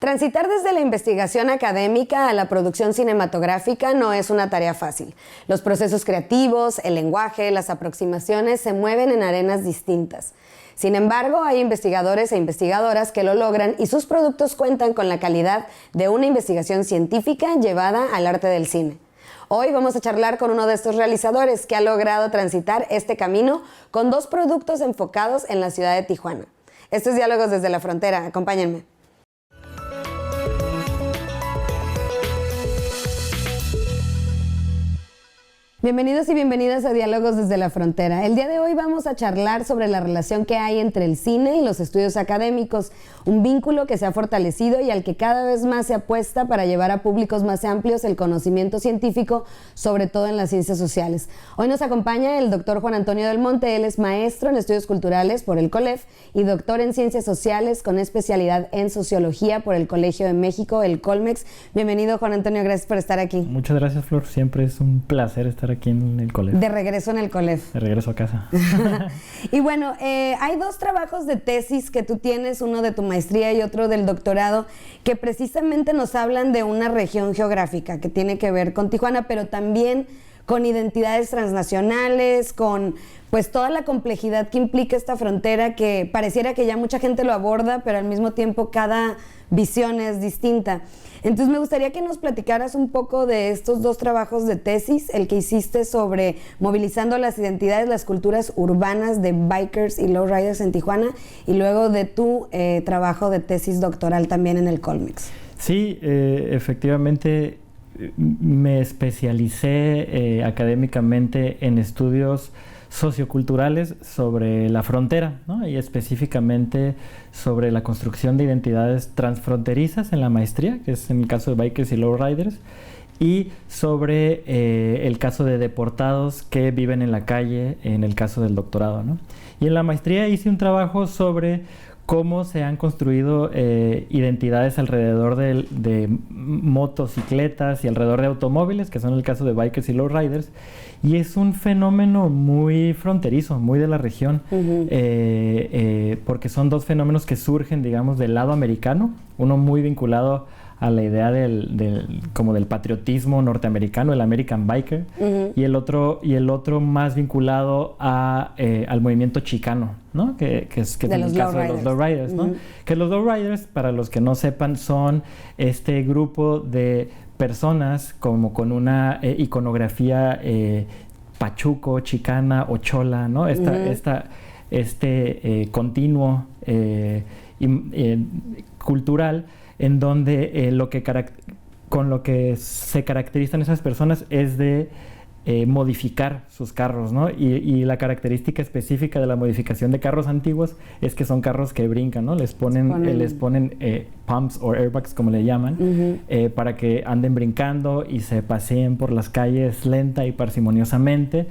Transitar desde la investigación académica a la producción cinematográfica no es una tarea fácil. Los procesos creativos, el lenguaje, las aproximaciones se mueven en arenas distintas. Sin embargo, hay investigadores e investigadoras que lo logran y sus productos cuentan con la calidad de una investigación científica llevada al arte del cine. Hoy vamos a charlar con uno de estos realizadores que ha logrado transitar este camino con 2 productos enfocados en la ciudad de Tijuana. Esto es Diálogos desde la Frontera. Acompáñenme. Bienvenidos y bienvenidas a Diálogos desde la Frontera. El día de hoy vamos a charlar sobre la relación que hay entre el cine y los estudios académicos, un vínculo que se ha fortalecido y al que cada vez más se apuesta para llevar a públicos más amplios el conocimiento científico, sobre todo en las ciencias sociales. Hoy nos acompaña el doctor Juan Antonio del Monte. Él es maestro en estudios culturales por el COLEF y doctor en ciencias sociales con especialidad en sociología por el Colegio de México, el Colmex. Bienvenido, Juan Antonio, gracias por estar aquí. Muchas gracias, Flor. Siempre es un placer estar aquí en el COLEF. De regreso en el COLEF. De regreso a casa. Y bueno, hay 2 trabajos de tesis que tú tienes, uno de tu maestría y otro del doctorado, que precisamente nos hablan de una región geográfica que tiene que ver con Tijuana, pero también con identidades transnacionales, con pues toda la complejidad que implica esta frontera, que pareciera que ya mucha gente lo aborda, pero al mismo tiempo cada visión es distinta. Entonces me gustaría que nos platicaras un poco de estos 2 trabajos de tesis, el que hiciste sobre movilizando las identidades, las culturas urbanas de bikers y lowriders en Tijuana, y luego de tu trabajo de tesis doctoral también en el Colmex. Sí, efectivamente me especialicé académicamente en estudios socioculturales sobre la frontera, ¿no? Y específicamente sobre la construcción de identidades transfronterizas en la maestría, que es en el caso de bikers y lowriders, y sobre el caso de deportados que viven en la calle en el caso del doctorado, ¿no? Y en la maestría hice un trabajo sobre cómo se han construido identidades alrededor de motocicletas y alrededor de automóviles, que son el caso de bikers y lowriders, y es un fenómeno muy fronterizo, muy de la región, porque son 2 fenómenos que surgen, digamos, del lado americano, uno muy vinculado a la idea como del patriotismo norteamericano, el American Biker, y el otro más vinculado al movimiento chicano, ¿no? Que es el caso de los lowriders, ¿no? Que los lowriders, para los que no sepan, son este grupo de personas como con una iconografía pachuco, chicana o chola, ¿no? Este continuo cultural, en donde con lo que se caracterizan esas personas es de modificar sus carros, ¿no? Y la característica específica de la modificación de carros antiguos es que son carros que brincan, ¿no? Les ponen pumps o airbags, como le llaman, para que anden brincando y se paseen por las calles lenta y parsimoniosamente,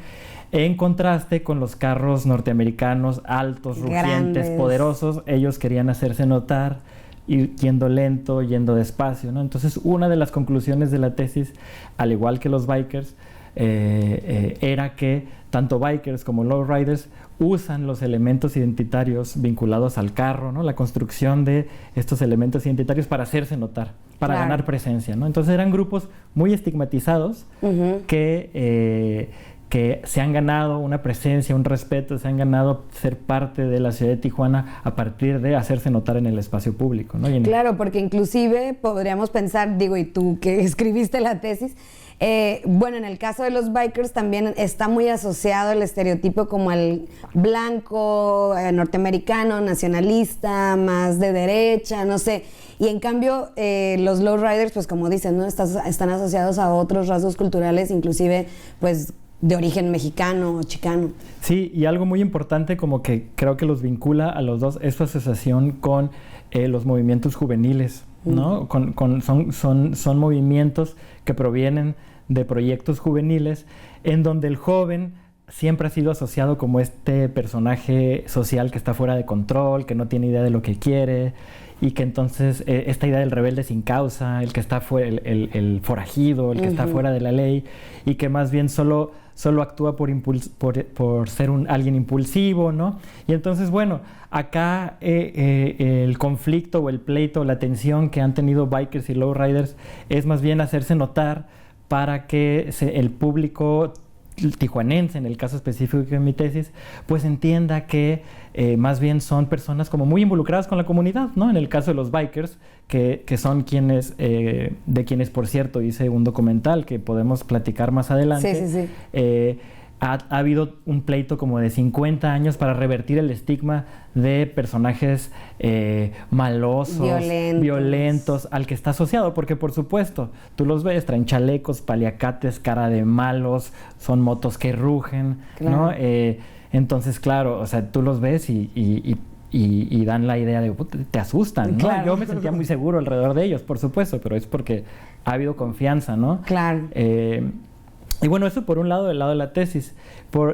en contraste con los carros norteamericanos altos, rugientes, poderosos. Ellos querían hacerse notar y yendo lento, yendo despacio, ¿no? Entonces, una de las conclusiones de la tesis, al igual que los bikers, era que tanto bikers como lowriders usan los elementos identitarios vinculados al carro, ¿no? La construcción de estos elementos identitarios para hacerse notar, para ganar presencia, ¿no? Entonces eran grupos muy estigmatizados que se han ganado una presencia, un respeto, se han ganado ser parte de la ciudad de Tijuana a partir de hacerse notar en el espacio público, ¿no? Claro, porque inclusive podríamos pensar, digo, y tú que escribiste la tesis, bueno, en el caso de los bikers también está muy asociado el estereotipo como el blanco, norteamericano, nacionalista, más de derecha, no sé. Y en cambio, los lowriders, pues como dicen, ¿no? Están asociados a otros rasgos culturales, inclusive, pues, de origen mexicano o chicano. Sí, y algo muy importante como que creo que los vincula a los 2 es su asociación con los movimientos juveniles, ¿no? Son movimientos que provienen de proyectos juveniles en donde el joven siempre ha sido asociado como este personaje social que está fuera de control, que no tiene idea de lo que quiere, y que entonces esta idea del rebelde sin causa, el que está el forajido, el que está fuera de la ley, y que más bien solo actúa por ser alguien impulsivo, ¿no? Y entonces, bueno, acá el conflicto o el pleito, la tensión que han tenido bikers y lowriders es más bien hacerse notar para que el público tijuanense, en el caso específico de mi tesis, pues entienda que más bien son personas como muy involucradas con la comunidad, ¿no? En el caso de los bikers, que son quienes, de quienes, por cierto, hice un documental que podemos platicar más adelante. Sí. Ha habido un pleito como de 50 años para revertir el estigma de personajes malosos, violentos, al que está asociado, porque por supuesto, tú los ves, traen chalecos, paliacates, cara de malos, son motos que rugen, claro, ¿no? Entonces, claro, o sea, tú los ves y dan la idea de, te asustan, ¿no? Claro. Yo me sentía muy seguro alrededor de ellos, por supuesto, pero es porque ha habido confianza, ¿no? Claro. Y bueno, eso por un lado, del lado de la tesis,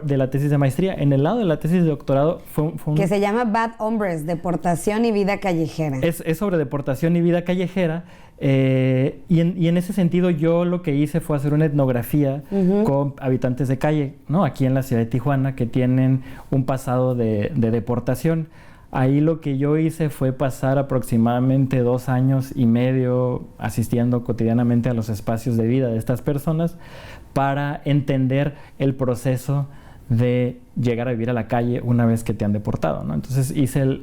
de la tesis de maestría. En el lado de la tesis de doctorado fue un... Que se llama Bad Hombres, deportación y vida callejera. Es sobre deportación y vida callejera. Y en ese sentido yo lo que hice fue hacer una etnografía con habitantes de calle, ¿no? Aquí en la ciudad de Tijuana, que tienen un pasado de deportación. Ahí lo que yo hice fue pasar aproximadamente 2 años y medio asistiendo cotidianamente a los espacios de vida de estas personas para entender el proceso de llegar a vivir a la calle una vez que te han deportado, ¿no? Entonces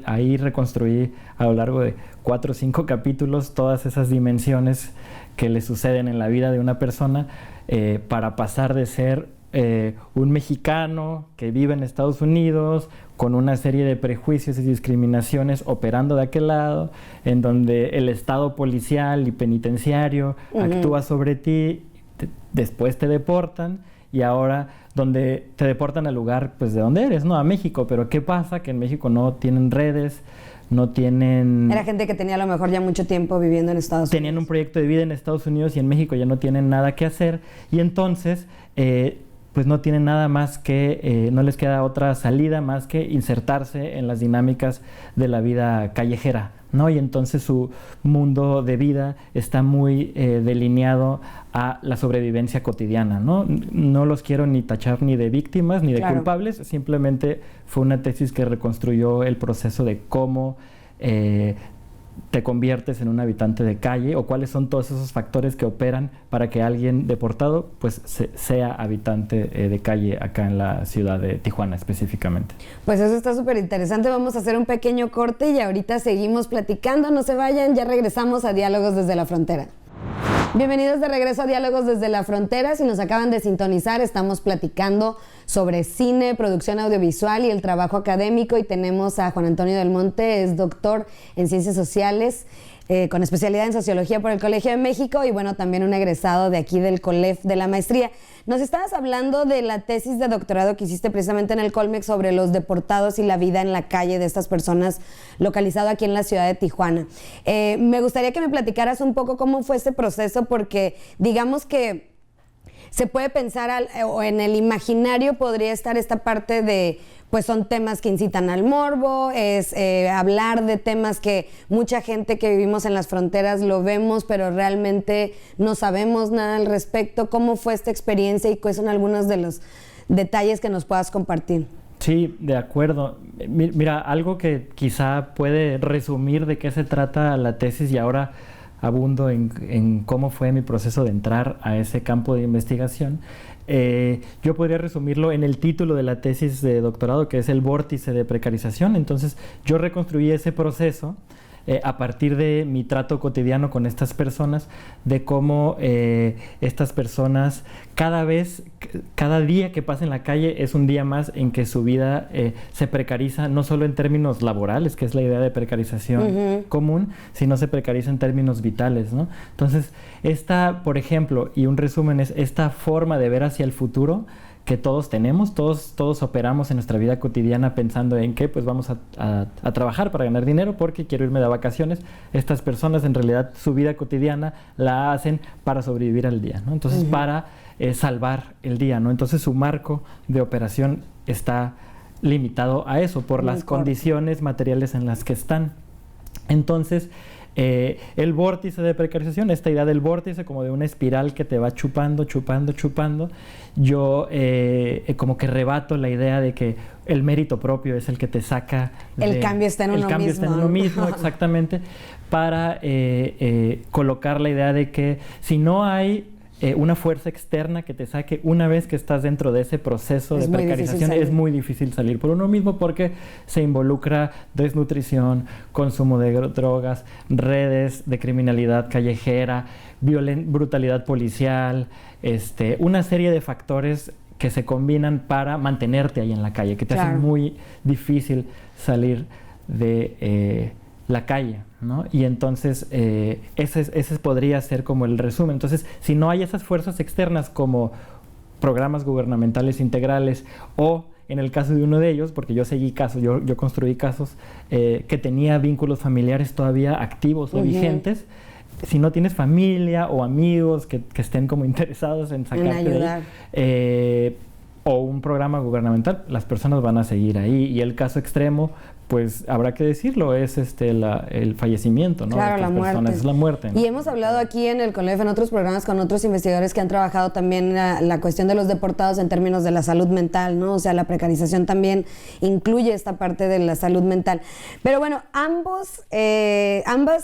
ahí reconstruí a lo largo de 4 o 5 capítulos todas esas dimensiones que le suceden en la vida de una persona para pasar de ser un mexicano que vive en Estados Unidos con una serie de prejuicios y discriminaciones operando de aquel lado, en donde el estado policial y penitenciario actúa sobre ti, después te deportan, y ahora donde te deportan al lugar pues de donde eres, ¿no? A México. Pero ¿qué pasa? Que en México no tienen redes, no tienen... Era gente que tenía a lo mejor ya mucho tiempo viviendo en Estados Unidos. Tenían un proyecto de vida en Estados Unidos y en México ya no tienen nada que hacer, y entonces pues no tienen nada más que, no les queda otra salida más que insertarse en las dinámicas de la vida callejera, ¿no? Y entonces su mundo de vida está muy delineado a la sobrevivencia cotidiana, ¿no? No los quiero ni tachar ni de víctimas ni de culpables, simplemente fue una tesis que reconstruyó el proceso de cómo te conviertes en un habitante de calle, o cuáles son todos esos factores que operan para que alguien deportado pues sea habitante de calle acá en la ciudad de Tijuana específicamente. Pues eso está súper interesante. Vamos a hacer un pequeño corte y ahorita seguimos platicando. No se vayan, ya regresamos a Diálogos desde la Frontera. Bienvenidos de regreso a Diálogos desde la Frontera. Si nos acaban de sintonizar, estamos platicando sobre cine, producción audiovisual y el trabajo académico, y tenemos a Juan Antonio del Monte, es doctor en Ciencias Sociales, con especialidad en Sociología por el Colegio de México, y bueno, también un egresado de aquí del COLEF de la maestría. Nos estabas hablando de la tesis de doctorado que hiciste precisamente en el Colmex sobre los deportados y la vida en la calle de estas personas, localizado aquí en la ciudad de Tijuana. Me gustaría que me platicaras un poco cómo fue este proceso, porque digamos que se puede pensar, o en el imaginario podría estar esta parte de, pues son temas que incitan al morbo, es hablar de temas que mucha gente que vivimos en las fronteras lo vemos, pero realmente no sabemos nada al respecto. ¿Cómo fue esta experiencia y cuáles son algunos de los detalles que nos puedas compartir? Sí, de acuerdo. Mira, algo que quizá puede resumir de qué se trata la tesis, y ahora abundo en cómo fue mi proceso de entrar a ese campo de investigación. Yo podría resumirlo en el título de la tesis de doctorado, que es el vórtice de precarización. Entonces, yo reconstruí ese proceso a partir de mi trato cotidiano con estas personas, de cómo estas personas cada día que pasa en la calle es un día más en que su vida se precariza, no solo en términos laborales, que es la idea de precarización común, sino se precariza en términos vitales, ¿no? Entonces, por ejemplo, y un resumen es esta forma de ver hacia el futuro que todos tenemos, todos operamos en nuestra vida cotidiana pensando en que pues vamos a trabajar para ganar dinero porque quiero irme de vacaciones. Estas personas en realidad su vida cotidiana la hacen para sobrevivir al día, ¿no? Entonces para salvar el día, ¿no? Entonces su marco de operación está limitado a eso por las condiciones materiales en las que están. Entonces el vórtice de precarización, esta idea del vórtice como de una espiral que te va chupando, yo como que rebato la idea de que el mérito propio es el que te saca el cambio está en uno mismo. El cambio está en uno mismo, exactamente, para colocar la idea de que si no hay una fuerza externa que te saque una vez que estás dentro de ese proceso de precarización, es muy difícil salir por uno mismo porque se involucra desnutrición, consumo de drogas, redes de criminalidad callejera, brutalidad policial, una serie de factores que se combinan para mantenerte ahí en la calle, que te hacen muy difícil salir de la calle, ¿no? Y entonces ese podría ser como el resumen. Entonces, si no hay esas fuerzas externas como programas gubernamentales integrales o en el caso de uno de ellos, porque yo seguí casos, yo construí casos que tenía vínculos familiares todavía activos o vigentes, si no tienes familia o amigos que estén como interesados en sacarte de ahí, o un programa gubernamental, las personas van a seguir ahí. Y el caso extremo, pues habrá que decirlo, es el fallecimiento, ¿no? Claro, de la muerte. Es la muerte, ¿no? Y hemos hablado aquí en el CONLEF, en otros programas, con otros investigadores que han trabajado también la cuestión de los deportados en términos de la salud mental, ¿no? O sea, la precarización también incluye esta parte de la salud mental. Pero bueno, ambas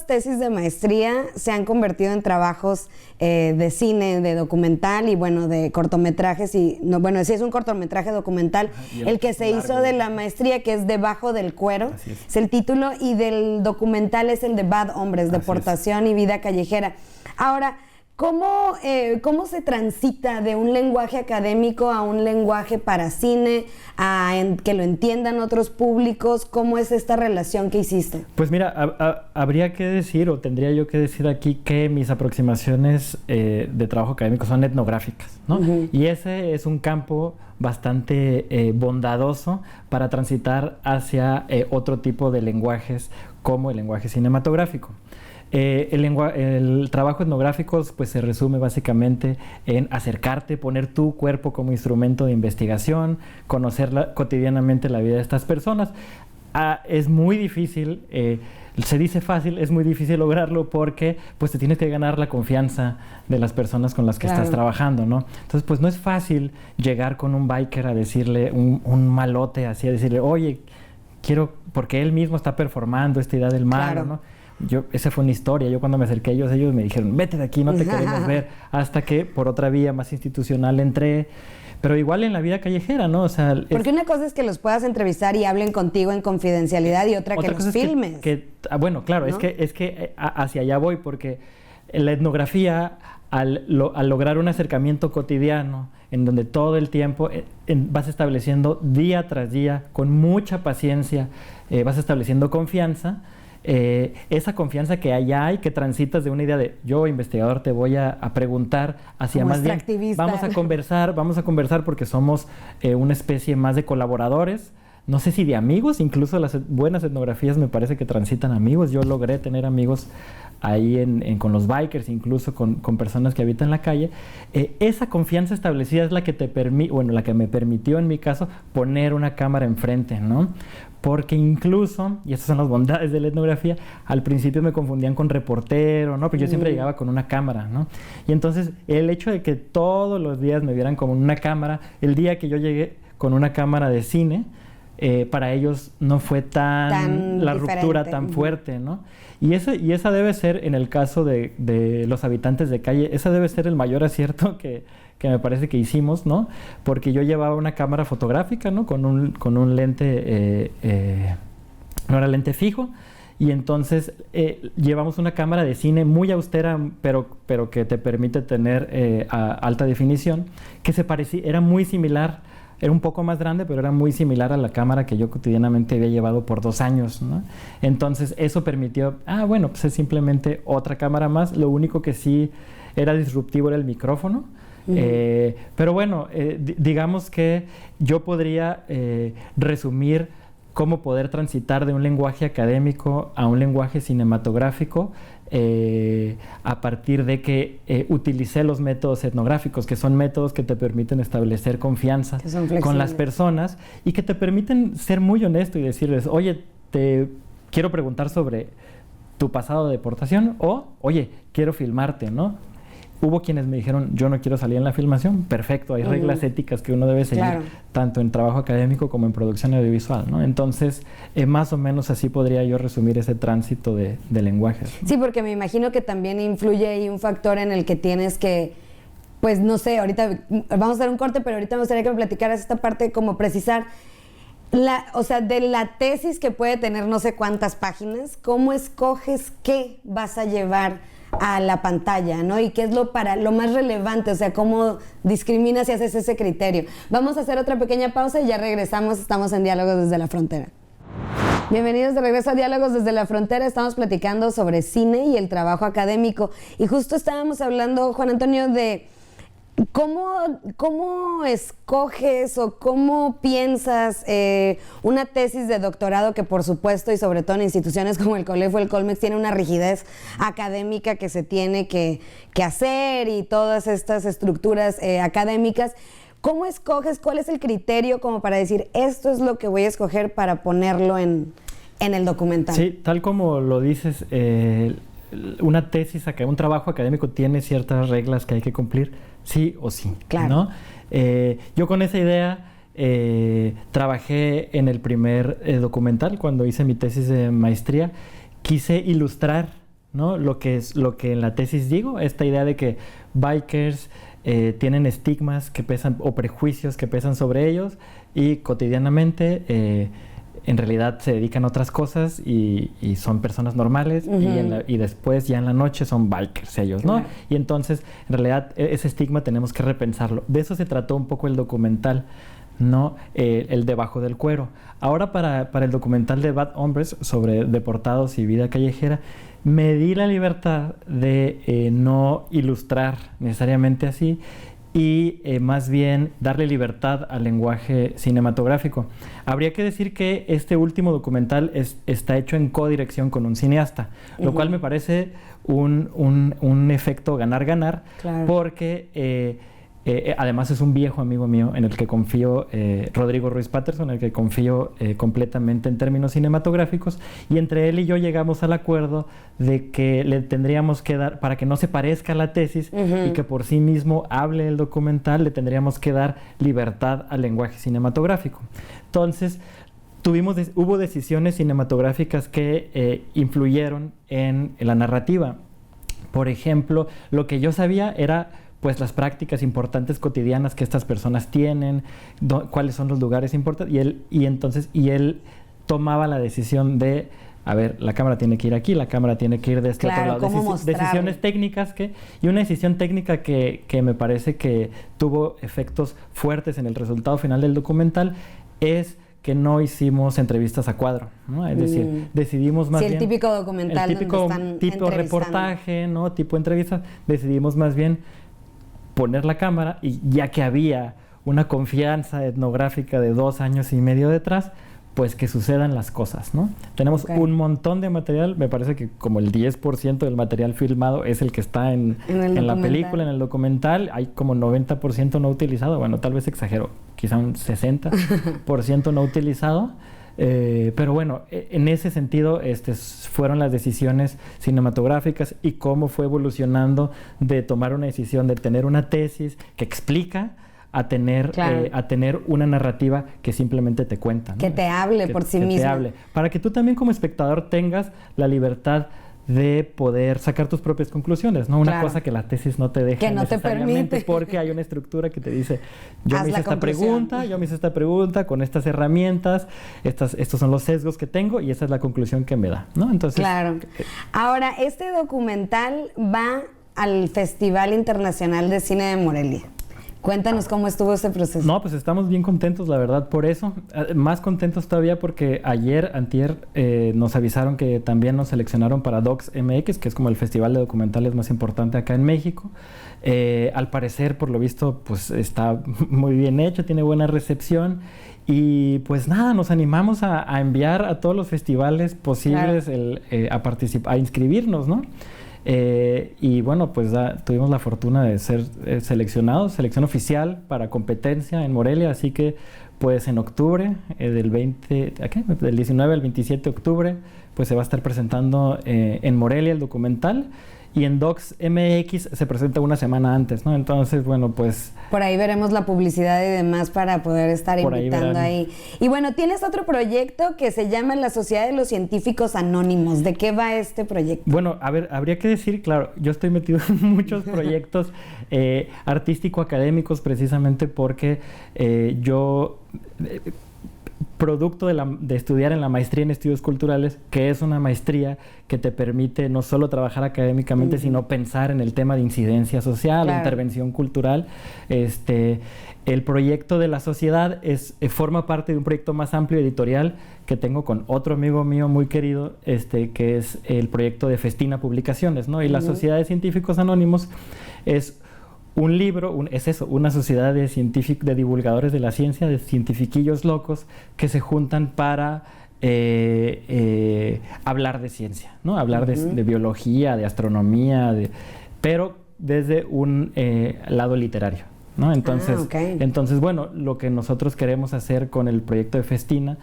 tesis de maestría se han convertido en trabajos de cine, de documental y bueno, de cortometrajes. Y no, bueno, sí es un cortometraje documental, el que se hizo de la maestría, que es Debajo del Cuero, es el título, y del documental es el de Bad Hombres, Deportación y Vida Callejera. Ahora, ¿cómo se transita de un lenguaje académico a un lenguaje para cine, que lo entiendan otros públicos? ¿Cómo es esta relación que hiciste? Pues mira, habría que decir, o tendría yo que decir aquí, que mis aproximaciones de trabajo académico son etnográficas, ¿no? Y ese es un campo bastante bondadoso para transitar hacia otro tipo de lenguajes como el lenguaje cinematográfico. El trabajo etnográfico pues se resume básicamente en acercarte, poner tu cuerpo como instrumento de investigación, conocer cotidianamente la vida de estas personas. Es muy difícil, se dice fácil, es muy difícil lograrlo porque pues te tienes que ganar la confianza de las personas con las que estás trabajando, ¿no? Entonces pues no es fácil llegar con un biker a decirle, un malote así, a decirle, oye, quiero, porque él mismo está performando esta idea del malo, ¿no? Esa fue una historia. Yo cuando me acerqué a ellos me dijeron, vete de aquí, no te queremos ver. Hasta que por otra vía más institucional entré. Pero igual en la vida callejera, ¿no? O sea, porque una cosa es que los puedas entrevistar y hablen contigo en confidencialidad y otra que los filmes. Bueno, claro, ¿no? es que hacia allá voy, porque la etnografía, al lograr un acercamiento cotidiano, en donde todo el tiempo vas estableciendo día tras día, con mucha paciencia, vas estableciendo confianza. Esa confianza que allá hay, que transitas de una idea de yo, investigador, te voy a preguntar hacia como más bien, vamos a conversar porque somos una especie más de colaboradores, no sé si de amigos, incluso las buenas etnografías me parece que transitan amigos. Yo logré tener amigos ahí con los bikers, incluso con personas que habitan la calle. Esa confianza establecida es la que la que me permitió en mi caso poner una cámara enfrente, ¿no? Porque incluso, y estas son las bondades de la etnografía, al principio me confundían con reportero, ¿no? Pero yo siempre llegaba con una cámara, ¿no? Y entonces el hecho de que todos los días me vieran con una cámara, el día que yo llegué con una cámara de cine, para ellos no fue la ruptura tan fuerte, ¿no? Y esa debe ser, en el caso de los habitantes de calle, esa debe ser el mayor acierto que me parece que hicimos, ¿no? Porque yo llevaba una cámara fotográfica, ¿no? Con un lente, no era lente fijo, y entonces llevamos una cámara de cine muy austera, pero que te permite tener alta definición, que era muy similar. Era un poco más grande, pero era muy similar a la cámara que yo cotidianamente había llevado por 2 años, ¿no? Entonces, eso permitió, pues es simplemente otra cámara más. Lo único que sí era disruptivo era el micrófono, Pero bueno, digamos que yo podría resumir cómo poder transitar de un lenguaje académico a un lenguaje cinematográfico a partir de que utilicé los métodos etnográficos, que son métodos que te permiten establecer confianza con las personas y que te permiten ser muy honesto y decirles, oye, te quiero preguntar sobre tu pasado de deportación, o, oye, quiero filmarte, ¿no? Hubo quienes me dijeron, yo no quiero salir en la filmación. Perfecto, hay reglas éticas que uno debe seguir, tanto en trabajo académico como en producción audiovisual, ¿no? Entonces, más o menos así podría yo resumir ese tránsito de lenguajes, ¿no? Sí, porque me imagino que también influye ahí un factor en el que tienes que, pues no sé, ahorita vamos a hacer un corte, pero ahorita me gustaría que me platicaras esta parte, como precisar, o sea, de la tesis que puede tener no sé cuántas páginas, ¿cómo escoges qué vas a llevar a la pantalla, ¿no? Y qué es lo más relevante, o sea, cómo discriminas y haces ese criterio. Vamos a hacer otra pequeña pausa y ya regresamos. Estamos en Diálogos desde la Frontera. Bienvenidos de regreso a Diálogos desde la Frontera. Estamos platicando sobre cine y el trabajo académico. Y justo estábamos hablando, Juan Antonio, de ¿cómo escoges o cómo piensas una tesis de doctorado que, por supuesto, y sobre todo en instituciones como el COLEF o el Colmex, tiene una rigidez académica que se tiene que hacer y todas estas estructuras académicas? ¿Cómo escoges? ¿Cuál es el criterio como para decir esto es lo que voy a escoger para ponerlo en el documental? Sí, tal como lo dices, una tesis, un trabajo académico tiene ciertas reglas que hay que cumplir, sí o sí, claro, ¿no? Yo con esa idea trabajé en el primer documental cuando hice mi tesis de maestría. Quise ilustrar, ¿no?, lo que en la tesis digo, esta idea de que bikers tienen estigmas que pesan o prejuicios que pesan sobre ellos y cotidianamente en realidad se dedican a otras cosas y son personas normales, y después ya en la noche son bikers ellos, ¿no? Y entonces en realidad ese estigma tenemos que repensarlo. De eso se trató un poco el documental, ¿no? El debajo del cuero. Ahora para el documental de Bad Hombres sobre deportados y vida callejera, me di la libertad de no ilustrar necesariamente así y más bien darle libertad al lenguaje cinematográfico. Habría que decir que este último documental está hecho en codirección con un cineasta, lo cual me parece un efecto ganar-ganar, porque además es un viejo amigo mío en el que confío, Rodrigo Ruiz Patterson, en el que confío completamente en términos cinematográficos, y entre él y yo llegamos al acuerdo de que le tendríamos que dar, para que no se parezca a la tesis y que por sí mismo hable el documental, le tendríamos que dar libertad al lenguaje cinematográfico. Entonces, hubo decisiones cinematográficas que influyeron en la narrativa. Por ejemplo, lo que yo sabía era pues las prácticas importantes cotidianas que estas personas tienen, cuáles son los lugares importantes, y él tomaba la decisión de, a ver, la cámara tiene que ir aquí, la cámara tiene que ir de este otro lado. Decisiones técnicas y una decisión técnica que me parece que tuvo efectos fuertes en el resultado final del documental es que no hicimos entrevistas a cuadro, ¿no? Es decir, decidimos más bien... el típico documental el típico, donde están tipo reportaje, ¿no?, tipo entrevista, decidimos más bien poner la cámara, y ya que había una confianza etnográfica de 2 años y medio detrás, pues que sucedan las cosas, ¿no? Tenemos un montón de material, me parece que como el 10% del material filmado es el que está en la película, en el documental. Hay como 90% no utilizado, bueno, tal vez exagero, quizá un 60% no utilizado. Pero bueno, en ese sentido fueron las decisiones cinematográficas y cómo fue evolucionando de tomar una decisión de tener una tesis que explica a tener una narrativa que simplemente te cuenta, ¿no? Que te hable por sí misma. Te hable. Para que tú también como espectador tengas la libertad de poder sacar tus propias conclusiones, ¿no? Una cosa que la tesis no te deja, que no te permite, porque hay una estructura que te dice, yo me hice esta pregunta con estas herramientas, estos son los sesgos que tengo y esa es la conclusión que me da, ¿no? Entonces, Ahora, este documental va al Festival Internacional de Cine de Morelia. Cuéntanos cómo estuvo ese proceso. No, pues estamos bien contentos, la verdad, por eso. Más contentos todavía porque antier, nos avisaron que también nos seleccionaron para Docs MX, que es como el festival de documentales más importante acá en México. Al parecer, por lo visto, pues está muy bien hecho, tiene buena recepción. Y pues nada, nos animamos a enviar a todos los festivales posibles, a inscribirnos, ¿no? Y bueno, pues tuvimos la fortuna de ser seleccionados, selección oficial para competencia en Morelia, así que pues en octubre, del 19 al 27 de octubre, pues se va a estar presentando en Morelia el documental. Y en Docs MX se presenta una semana antes, ¿no? Entonces, bueno, pues... Por ahí veremos la publicidad y demás para poder estar invitando ahí. Y bueno, tienes otro proyecto que se llama la Sociedad de los Científicos Anónimos. ¿De qué va este proyecto? Bueno, a ver, habría que decir, claro, yo estoy metido en muchos proyectos artístico-académicos precisamente porque yo... producto de estudiar en la maestría en estudios culturales, que es una maestría que te permite no solo trabajar académicamente, sino pensar en el tema de incidencia social, intervención cultural. El proyecto de la sociedad forma parte de un proyecto más amplio editorial que tengo con otro amigo mío muy querido, que es el proyecto de Festina Publicaciones, ¿no? Y la Sociedad de Científicos Anónimos es un libro, una sociedad de divulgadores de la ciencia, de cientifiquillos locos que se juntan para hablar de ciencia, ¿no? Hablar de biología, de astronomía, pero desde un lado literario, ¿no? Entonces, bueno, lo que nosotros queremos hacer con el proyecto de Festina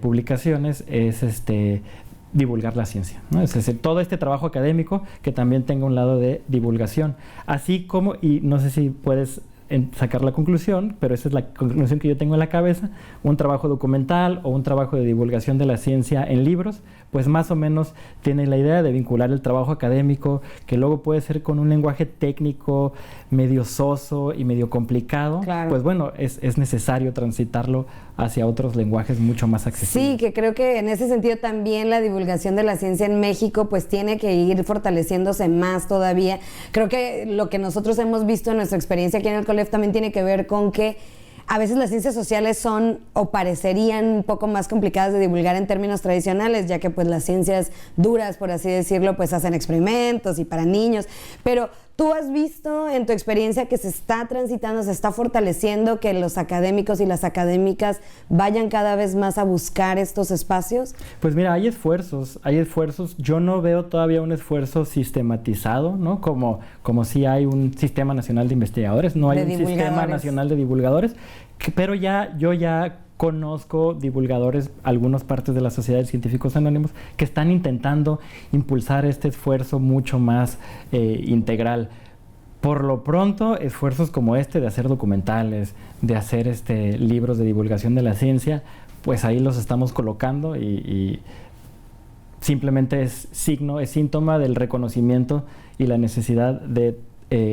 Publicaciones es divulgar la ciencia, ¿no? Es decir, todo este trabajo académico que también tenga un lado de divulgación, así como, y no sé si puedes sacar la conclusión, pero esa es la conclusión que yo tengo en la cabeza, un trabajo documental o un trabajo de divulgación de la ciencia en libros, pues más o menos tiene la idea de vincular el trabajo académico, que luego puede ser con un lenguaje técnico medio soso y medio complicado, pues bueno, es necesario transitarlo hacia otros lenguajes mucho más accesibles. Sí, que creo que en ese sentido también la divulgación de la ciencia en México pues tiene que ir fortaleciéndose más todavía. Creo que lo que nosotros hemos visto en nuestra experiencia aquí en el COLEF también tiene que ver con que a veces las ciencias sociales son o parecerían un poco más complicadas de divulgar en términos tradicionales, ya que pues las ciencias duras, por así decirlo, pues hacen experimentos y para niños, pero ¿tú has visto en tu experiencia que se está transitando, se está fortaleciendo, que los académicos y las académicas vayan cada vez más a buscar estos espacios? Pues mira, hay esfuerzos. Yo no veo todavía un esfuerzo sistematizado, ¿no? Como si hay un Sistema Nacional de Investigadores, no hay un Sistema Nacional de Divulgadores, pero yo ya conozco divulgadores, algunas partes de la Sociedad de Científicos Anónimos, que están intentando impulsar este esfuerzo mucho más integral. Por lo pronto, esfuerzos como de hacer documentales, de hacer libros de divulgación de la ciencia, pues ahí los estamos colocando y simplemente es síntoma del reconocimiento y la necesidad de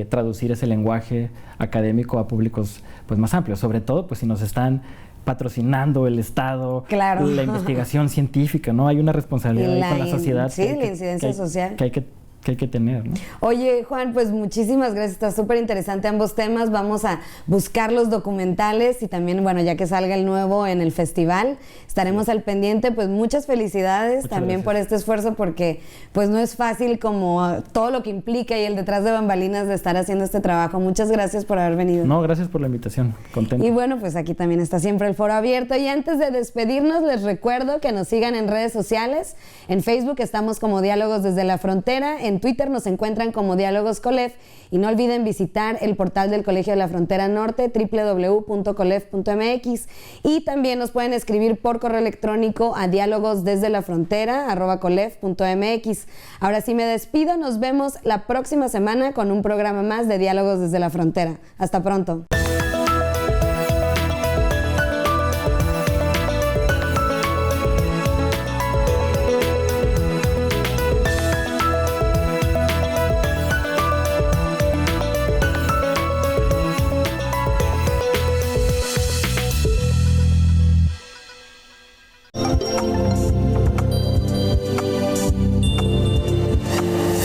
traducir ese lenguaje académico a públicos pues más amplios, sobre todo pues si nos están patrocinando el Estado, la investigación científica, ¿no? Hay una responsabilidad ahí con la sociedad. Sí, la incidencia social. Que hay que tener, ¿no? Oye, Juan, pues muchísimas gracias, está súper interesante ambos temas. Vamos a buscar los documentales y también, bueno, ya que salga el nuevo en el festival, estaremos al pendiente. Pues muchas felicidades también por este esfuerzo, porque pues no es fácil como todo lo que implica y el detrás de bambalinas de estar haciendo este trabajo. Muchas gracias por haber venido. No, gracias por la invitación, contento. Y bueno, pues aquí también está siempre el foro abierto. Y antes de despedirnos, les recuerdo que nos sigan en redes sociales. En Facebook estamos como Diálogos desde la Frontera. En Twitter nos encuentran como Diálogos Colef y no olviden visitar el portal del Colegio de la Frontera Norte, www.colef.mx, y también nos pueden escribir por correo electrónico a dialogosdesdelafrontera@colef.mx. Ahora sí me despido, nos vemos la próxima semana con un programa más de Diálogos desde la Frontera. Hasta pronto.